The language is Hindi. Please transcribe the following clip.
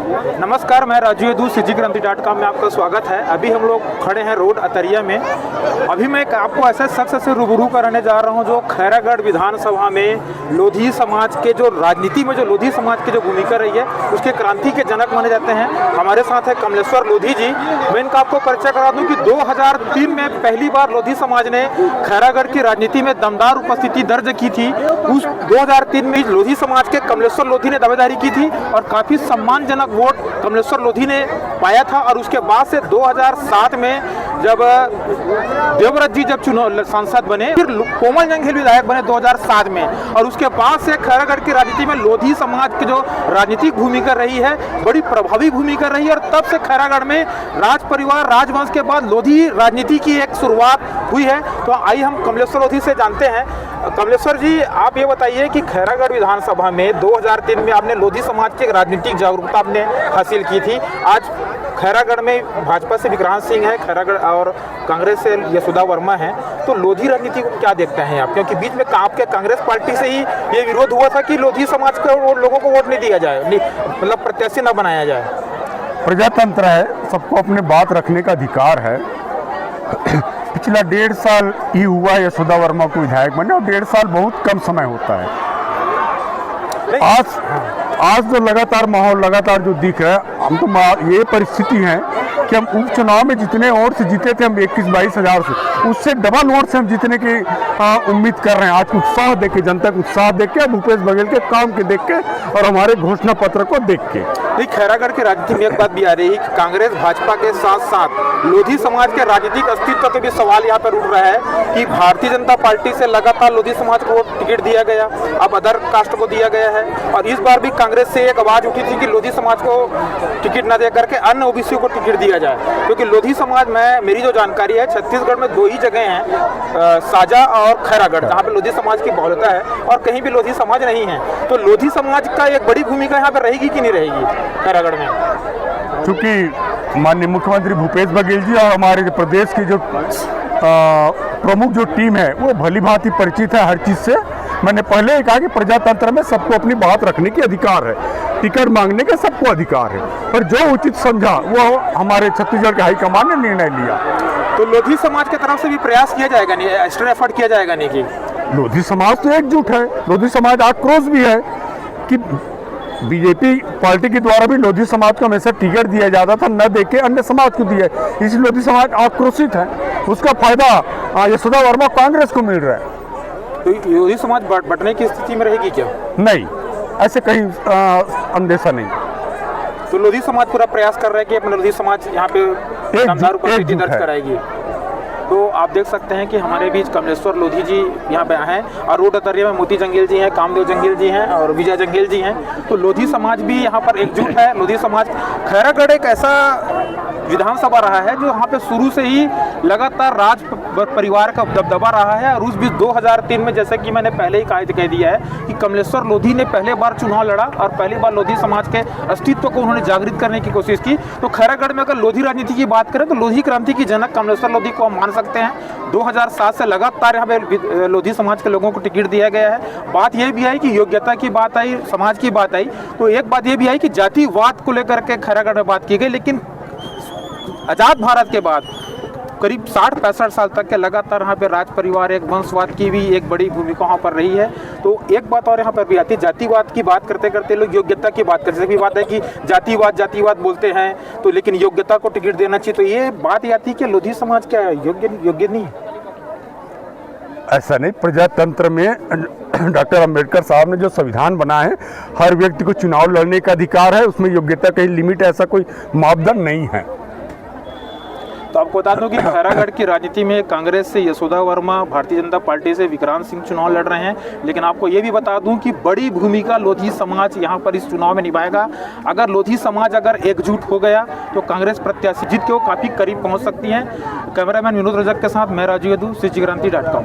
नमस्कार, मैं राजू यदू CGCranti.com में आपका स्वागत है। अभी हम लोग खड़े हैं रोड अतरिया में। अभी मैं आपको ऐसे शख्स से रूबरू कराने जा रहा हूं जो खैरागढ़ विधानसभा में लोधी समाज के जो राजनीति में जो लोधी समाज की जो भूमिका रही है उसके क्रांति के जनक माने जाते हैं। हमारे साथ है कमलेश्वर लोधी जी। मैं इनका आपको परिचय करा दूं कि 2003 में पहली बार लोधी समाज ने खैरागढ़ की राजनीति में दमदार उपस्थिति दर्ज की थी। उस 2003 में लोधी समाज के कमलेश्वर लोधी ने दावेदारी की थी और काफ़ी सम्मानजनक वोट कमलेश्वर लोधी ने पाया था। और उसके बाद से 2007 में जब देवव्रत जी जब चुनाव सांसद बने, फिर कोमल जंघेल विधायक बने 2007 में, और उसके बाद से खैरागढ़ की राजनीति में लोधी समाज की जो राजनीतिक भूमिका रही है बड़ी प्रभावी भूमिका रही है। और तब से खैरागढ़ में राज परिवार राजवंश के बाद लोधी राजनीति की एक शुरुआत हुई है। तो आइए हम कमलेश्वर लोधी से जानते हैं। कमलेश्वर जी, आप ये बताइए कि खैरागढ़ विधानसभा में 2003 में आपने लोधी समाज की राजनीतिक जागरूकता आपने हासिल की थी। आज खैरागढ़ में भाजपा से विक्रांत सिंह है, खैरागढ़ और कांग्रेस से यशोदा वर्मा है। तो लोधी राजनीति को क्या देखते हैं आप? क्योंकि बीच में आपके कांग्रेस पार्टी से ही ये विरोध हुआ था कि लोधी समाज को लोगों को वोट नहीं दिया जाए, मतलब प्रत्याशी न बनाया जाए। प्रजातंत्र है, सबको अपने बात रखने का अधिकार है। पिछला 1.5 साल ही हुआ यशोदा वर्मा को विधायक बने, और 1.5 साल बहुत कम समय होता है। आज जो लगातार माहौल लगातार जो दिख रहा है, हम तो ये परिस्थिति है कि हम उपचुनाव में जितने वोट से जीते थे, हम 21-22 हज़ार से, उससे डबल वोट से हम जीतने की उम्मीद कर रहे हैं। आज उत्साह देख के, जनता को उत्साह देख के, भूपेश बघेल के काम के देख के और हमारे घोषणा पत्र को देख के। खैरागढ़ की राजनीति में एक बात भी आ रही है कि कांग्रेस भाजपा के साथ साथ लोधी समाज के राजनीतिक अस्तित्व के भी सवाल यहाँ पर उठ रहा है कि भारतीय जनता पार्टी से लगातार लोधी समाज को टिकट दिया गया, अब अदर कास्ट को दिया गया है। और इस बार भी कांग्रेस से एक आवाज उठी थी कि लोधी समाज को टिकट न दे करके अन्य ओबीसी को टिकट दिया जाए। क्योंकि लोधी समाज में मेरी जो जानकारी है, छत्तीसगढ़ में 2 ही जगह हैं, साजा और खैरागढ़, जहाँ पे लोधी समाज की बहुलता है और कहीं भी लोधी समाज नहीं है। तो लोधी समाज का एक बड़ी भूमिका यहाँ पर रहेगी कि नहीं रहेगी खैरागढ़ में? क्योंकि माननीय मुख्यमंत्री भूपेश बघेल जी और हमारे जो प्रदेश की जो प्रमुख जो टीम है वो भली भांति परिचित है हर चीज़ से। मैंने पहले ही कहा कि प्रजातंत्र में सबको अपनी बात रखने की अधिकार है, टिकट मांगने का सबको अधिकार है, पर जो उचित समझा वो हमारे छत्तीसगढ़ के हाईकमान ने निर्णय लिया। तो लोधी समाज की तरफ से भी प्रयास किया जाएगा, नहीं एक्स्ट्रा एफर्ट किया जाएगा? नहीं कि लोधी समाज तो एकजुट है, लोधी समाज आक्रोश भी है कि बीजेपी पार्टी के द्वारा भी लोधी समाज को हमेशा टिकट दिया जाता था, न देके अन्य समाज को दिया, इसलिए लोधी समाज आक्रोशित है। उसका फायदा यशोदा वर्मा कांग्रेस को मिल रहा है। तो लोधी समाज बंटने की स्थिति में रहेगी क्या? नहीं, ऐसे कहीं अंदेशा नहीं। तो लोधी समाज पूरा प्रयास कर रहा है कि अपना लोधी समाज यहाँ पे दमदार उपस्थिति दर्ज कराएगी। तो आप देख सकते हैं कि हमारे बीच कमलेश्वर लोधी जी यहाँ पे हैं, और रोड अतरिया में मोती जंगेल जी हैं, कामदेव जंगेल जी हैं और विजय जंगेल जी हैं। तो लोधी समाज भी यहाँ पर एकजुट है। लोधी समाज खैरागढ़ एक ऐसा विधानसभा रहा है जो यहाँ पे शुरू से ही लगातार राज परिवार का दबदबा रहा है। और उस बीच 2003 में, जैसे कि मैंने पहले ही कह दिया है कि कमलेश्वर लोधी ने पहले बार चुनाव लड़ा और पहली बार लोधी समाज के अस्तित्व को उन्होंने जागृत करने की कोशिश की। तो खैरागढ़ में अगर लोधी राजनीति की बात करें तो लोधी क्रांति की जनक कमलेश्वर लोधी को हम मान सकते हैं। 2007 से लगातार यहाँ पे लोधी समाज के लोगों को टिकट दिया गया है। बात यह भी आई कि योग्यता की बात आई, समाज की बात आई, तो एक बात यह भी आई कि जातिवाद को लेकर के खैरागढ़ में बात की गई। लेकिन आज़ाद भारत के बाद करीब 60-65 साल तक के लगातार यहाँ पे राज परिवार एक वंशवाद की भी एक बड़ी भूमिका वहाँ पर रही है। तो एक बात और यहाँ पर भी आती है, जातिवाद की बात करते करते लोग योग्यता की बात करते, भी बात है कि जातिवाद बोलते हैं तो लेकिन योग्यता को टिकट देना चाहिए। तो ये बात आती है कि लोधी समाज क्या योग्य नहीं है? ऐसा नहीं, प्रजातंत्र में डॉक्टर अंबेडकर साहब ने जो संविधान बनाया है, हर व्यक्ति को चुनाव लड़ने का अधिकार है, उसमें योग्यता कहीं लिमिट ऐसा कोई मापदंड नहीं है। तो आपको बता दूं कि खैरागढ़ की राजनीति में कांग्रेस से यशोदा वर्मा, भारतीय जनता पार्टी से विक्रांत सिंह चुनाव लड़ रहे हैं। लेकिन आपको ये भी बता दूं कि बड़ी भूमिका लोधी समाज यहाँ पर इस चुनाव में निभाएगा। अगर लोधी समाज अगर एकजुट हो गया तो कांग्रेस प्रत्याशी जीत के वो काफ़ी करीब पहुँच सकती हैं। कैमरामैन विनोद रजक के साथ मैं राजू यदू, CGCranti.com।